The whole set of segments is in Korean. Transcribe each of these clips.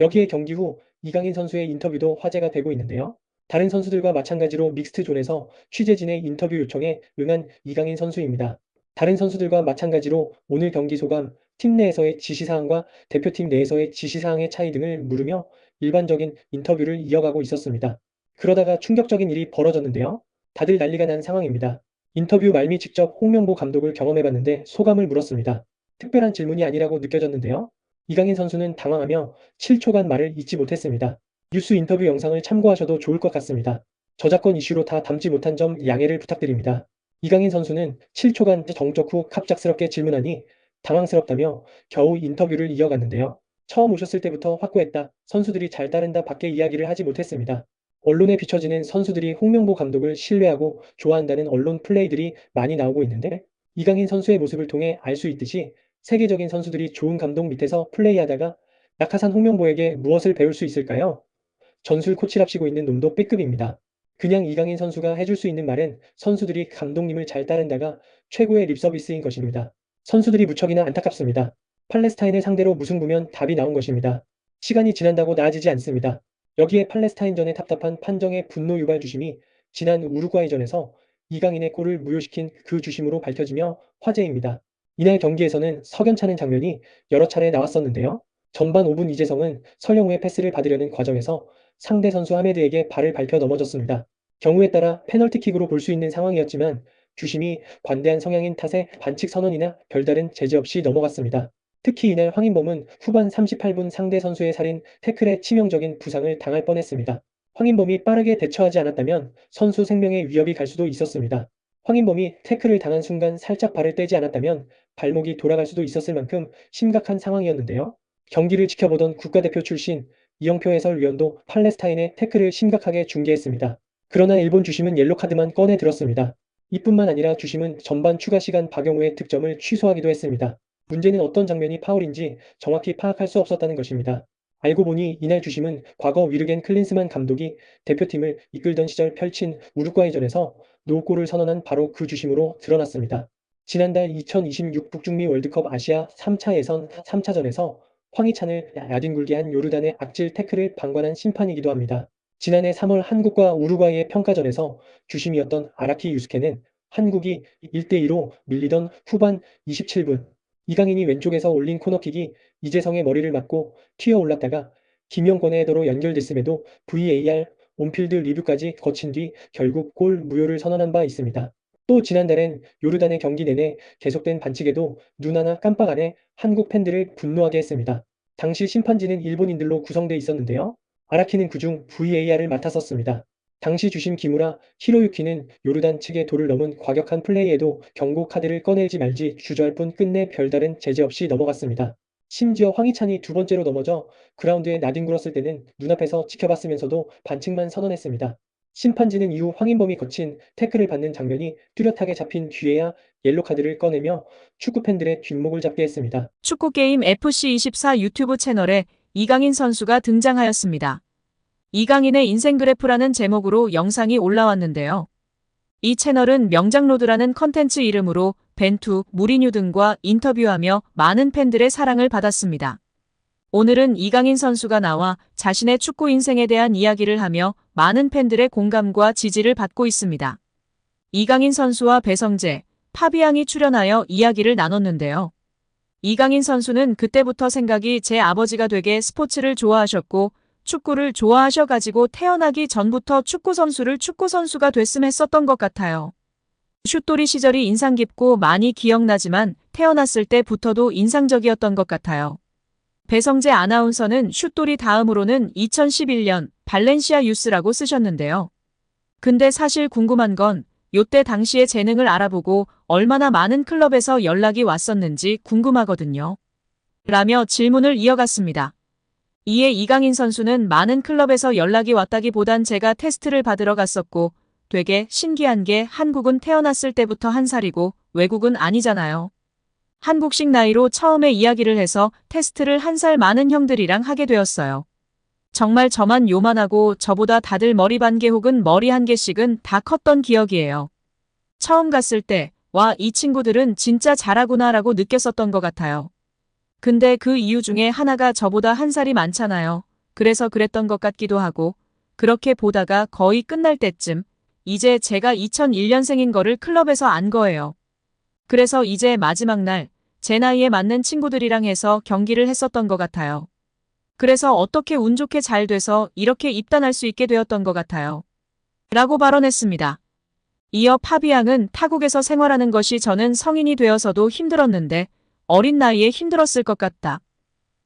여기에 경기 후 이강인 선수의 인터뷰도 화제가 되고 있는데요. 다른 선수들과 마찬가지로 믹스트 존에서 취재진의 인터뷰 요청에 응한 이강인 선수입니다. 다른 선수들과 마찬가지로 오늘 경기 소감, 팀 내에서의 지시사항과 대표팀 내에서의 지시사항의 차이 등을 물으며 일반적인 인터뷰를 이어가고 있었습니다. 그러다가 충격적인 일이 벌어졌는데요. 다들 난리가 난 상황입니다. 인터뷰 말미 직접 홍명보 감독을 경험해봤는데 소감을 물었습니다. 특별한 질문이 아니라고 느껴졌는데요. 이강인 선수는 당황하며 7초간 말을 잇지 못했습니다. 뉴스 인터뷰 영상을 참고하셔도 좋을 것 같습니다. 저작권 이슈로 다 담지 못한 점 양해를 부탁드립니다. 이강인 선수는 7초간 정적 후 갑작스럽게 질문하니 당황스럽다며 겨우 인터뷰를 이어갔는데요. 처음 오셨을 때부터 확고했다. 선수들이 잘 따른다 밖에 이야기를 하지 못했습니다. 언론에 비춰지는 선수들이 홍명보 감독을 신뢰하고 좋아한다는 언론 플레이들이 많이 나오고 있는데 이강인 선수의 모습을 통해 알 수 있듯이 세계적인 선수들이 좋은 감독 밑에서 플레이하다가 낙하산 홍명보에게 무엇을 배울 수 있을까요? 전술 코치랍시고 있는 놈도 B급입니다. 그냥 이강인 선수가 해줄 수 있는 말은 선수들이 감독님을 잘 따른다가 최고의 립서비스인 것입니다. 선수들이 무척이나 안타깝습니다. 팔레스타인을 상대로 무승부면 답이 나온 것입니다. 시간이 지난다고 나아지지 않습니다. 여기에 팔레스타인전의 답답한 판정의 분노 유발 주심이 지난 우루과이전에서 이강인의 골을 무효시킨 그 주심으로 밝혀지며 화제입니다. 이날 경기에서는 석연찮은 장면이 여러 차례 나왔었는데요. 전반 5분 이재성은 설영우의 패스를 받으려는 과정에서 상대 선수 하메드에게 발을 밟혀 넘어졌습니다. 경우에 따라 페널티킥으로 볼 수 있는 상황이었지만 주심이 관대한 성향인 탓에 반칙 선언이나 별다른 제재 없이 넘어갔습니다. 특히 이날 황인범은 후반 38분 상대 선수의 살인 태클에 치명적인 부상을 당할 뻔했습니다. 황인범이 빠르게 대처하지 않았다면 선수 생명에 위협이 갈 수도 있었습니다. 황인범이 태클을 당한 순간 살짝 발을 떼지 않았다면 발목이 돌아갈 수도 있었을 만큼 심각한 상황이었는데요. 경기를 지켜보던 국가대표 출신 이영표 해설위원도 팔레스타인의 태클을 심각하게 중계했습니다. 그러나 일본 주심은 옐로카드만 꺼내 들었습니다. 이뿐만 아니라 주심은 전반 추가 시간 박영우의 득점을 취소하기도 했습니다. 문제는 어떤 장면이 파울인지 정확히 파악할 수 없었다는 것입니다. 알고 보니 이날 주심은 과거 위르겐 클린스만 감독이 대표팀을 이끌던 시절 펼친 우루과이전에서 노골을 선언한 바로 그 주심으로 드러났습니다. 지난달 2026 북중미 월드컵 아시아 3차 예선 3차전에서 황희찬을 야뒹굴게 한 요르단의 악질 태클을 방관한 심판이기도 합니다. 지난해 3월 한국과 우루과이의 평가전에서 주심이었던 아라키 유스케는 한국이 1대2로 밀리던 후반 27분 이강인이 왼쪽에서 올린 코너킥이 이재성의 머리를 맞고 튀어 올랐다가 김영권의 헤더로 연결됐음에도 VAR 온필드 리뷰까지 거친 뒤 결국 골 무효를 선언한 바 있습니다. 또 지난달엔 요르단의 경기 내내 계속된 반칙에도 눈 하나 깜빡 안 해 한국 팬들을 분노하게 했습니다. 당시 심판진은 일본인들로 구성돼 있었는데요. 아라키는 그중 VAR을 맡았었습니다. 당시 주심 기무라 히로유키는 요르단 측의 도를 넘은 과격한 플레이에도 경고 카드를 꺼내지 말지 주저할 뿐 끝내 별다른 제재 없이 넘어갔습니다. 심지어 황희찬이 두 번째로 넘어져 그라운드에 나뒹굴었을 때는 눈앞에서 지켜봤으면서도 반칙만 선언했습니다. 심판진은 이후 황인범이 거친 태클을 받는 장면이 뚜렷하게 잡힌 뒤에야 옐로카드를 꺼내며 축구팬들의 뒷목을 잡게 했습니다. 축구게임 FC24 유튜브 채널에 이강인 선수가 등장하였습니다. 이강인의 인생 그래프라는 제목으로 영상이 올라왔는데요. 이 채널은 명장로드라는 컨텐츠 이름으로 벤투, 무리뉴 등과 인터뷰하며 많은 팬들의 사랑을 받았습니다. 오늘은 이강인 선수가 나와 자신의 축구 인생에 대한 이야기를 하며 많은 팬들의 공감과 지지를 받고 있습니다. 이강인 선수와 배성재, 파비앙이 출연하여 이야기를 나눴는데요. 이강인 선수는 그때부터 생각이 제 아버지가 되게 스포츠를 좋아하셨고 축구를 좋아하셔가지고 태어나기 전부터 축구선수가 됐음 했었던 것 같아요. 슛돌이 시절이 인상 깊고 많이 기억나지만 태어났을 때부터도 인상적이었던 것 같아요. 배성재 아나운서는 슛돌이 다음으로는 2011년 발렌시아 유스라고 쓰셨는데요. 근데 사실 궁금한 건 요때 당시의 재능을 알아보고 얼마나 많은 클럽에서 연락이 왔었는지 궁금하거든요. 라며 질문을 이어갔습니다. 이에 이강인 선수는 많은 클럽에서 연락이 왔다기보단 제가 테스트를 받으러 갔었고 되게 신기한 게 한국은 태어났을 때부터 한 살이고 외국은 아니잖아요. 한국식 나이로 처음에 이야기를 해서 테스트를 한 살 많은 형들이랑 하게 되었어요. 정말 저만 요만하고 저보다 다들 머리 반 개 혹은 머리 한 개씩은 다 컸던 기억이에요. 처음 갔을 때, 와, 이 친구들은 진짜 잘하구나라고 느꼈었던 것 같아요. 근데 그 이유 중에 하나가 저보다 한 살이 많잖아요. 그래서 그랬던 것 같기도 하고, 그렇게 보다가 거의 끝날 때쯤, 이제 제가 2001년생인 거를 클럽에서 안 거예요. 그래서 이제 마지막 날, 제 나이에 맞는 친구들이랑 해서 경기를 했었던 것 같아요. 그래서 어떻게 운 좋게 잘 돼서 이렇게 입단할 수 있게 되었던 것 같아요. 라고 발언했습니다. 이어 파비앙은 타국에서 생활하는 것이 저는 성인이 되어서도 힘들었는데 어린 나이에 힘들었을 것 같다.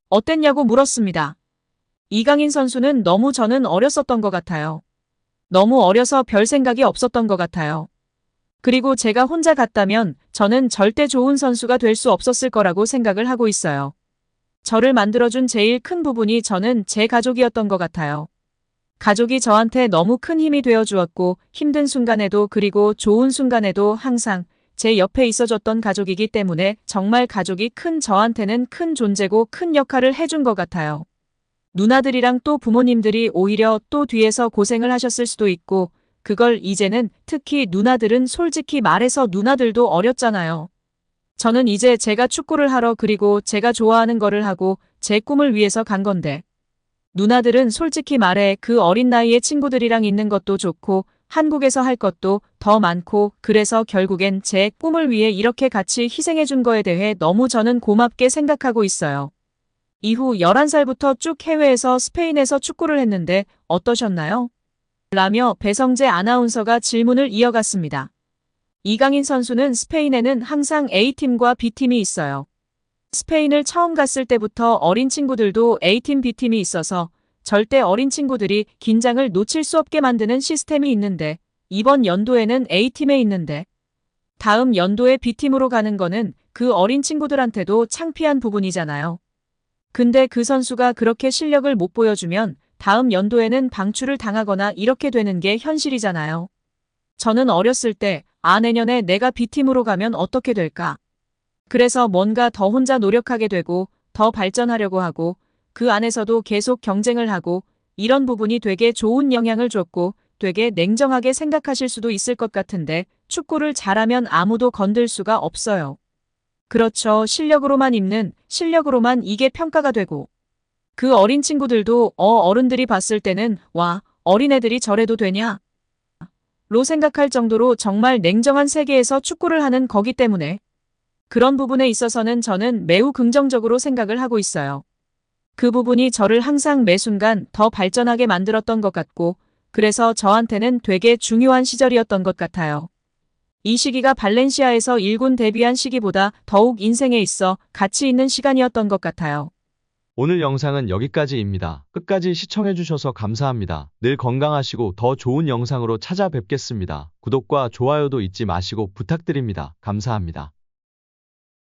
어땠냐고 물었습니다. 이강인 선수는 너무 저는 어렸었던 것 같아요. 너무 어려서 별 생각이 없었던 것 같아요. 그리고 제가 혼자 갔다면 저는 절대 좋은 선수가 될 수 없었을 거라고 생각을 하고 있어요. 저를 만들어준 제일 큰 부분이 저는 제 가족이었던 것 같아요. 가족이 저한테 너무 큰 힘이 되어 주었고 힘든 순간에도 그리고 좋은 순간에도 항상 제 옆에 있어줬던 가족이기 때문에 정말 가족이 큰 저한테는 큰 존재고 큰 역할을 해준 것 같아요. 누나들이랑 또 부모님들이 오히려 또 뒤에서 고생을 하셨을 수도 있고 그걸 이제는 특히 누나들은 솔직히 말해서 누나들도 어렸잖아요. 저는 이제 제가 축구를 하러 그리고 제가 좋아하는 거를 하고 제 꿈을 위해서 간 건데 누나들은 솔직히 말해 그 어린 나이에 친구들이랑 있는 것도 좋고 한국에서 할 것도 더 많고 그래서 결국엔 제 꿈을 위해 이렇게 같이 희생해 준 거에 대해 너무 저는 고맙게 생각하고 있어요. 이후 11살부터 쭉 해외에서 스페인에서 축구를 했는데 어떠셨나요? 라며 배성재 아나운서가 질문을 이어갔습니다. 이강인 선수는 스페인에는 항상 A팀과 B팀이 있어요. 스페인을 처음 갔을 때부터 어린 친구들도 A팀, B팀이 있어서 절대 어린 친구들이 긴장을 놓칠 수 없게 만드는 시스템이 있는데 이번 연도에는 A팀에 있는데 다음 연도에 B팀으로 가는 거는 그 어린 친구들한테도 창피한 부분이잖아요. 근데 그 선수가 그렇게 실력을 못 보여주면 다음 연도에는 방출을 당하거나 이렇게 되는 게 현실이잖아요. 저는 어렸을 때 내년에 내가 B팀으로 가면 어떻게 될까? 그래서 뭔가 더 혼자 노력하게 되고 더 발전하려고 하고 그 안에서도 계속 경쟁을 하고 이런 부분이 되게 좋은 영향을 줬고 되게 냉정하게 생각하실 수도 있을 것 같은데 축구를 잘하면 아무도 건들 수가 없어요. 그렇죠. 실력으로만 이게 평가가 되고 그 어린 친구들도 어른들이 봤을 때는 와, 어린애들이 저래도 되냐? 로 생각할 정도로 정말 냉정한 세계에서 축구를 하는 거기 때문에 그런 부분에 있어서는 저는 매우 긍정적으로 생각을 하고 있어요. 그 부분이 저를 항상 매 순간 더 발전하게 만들었던 것 같고 그래서 저한테는 되게 중요한 시절이었던 것 같아요. 이 시기가 발렌시아에서 1군 데뷔한 시기보다 더욱 인생에 있어 가치 있는 시간이었던 것 같아요. 오늘 영상은 여기까지입니다. 끝까지 시청해주셔서 감사합니다. 늘 건강하시고 더 좋은 영상으로 찾아뵙겠습니다. 구독과 좋아요도 잊지 마시고 부탁드립니다. 감사합니다.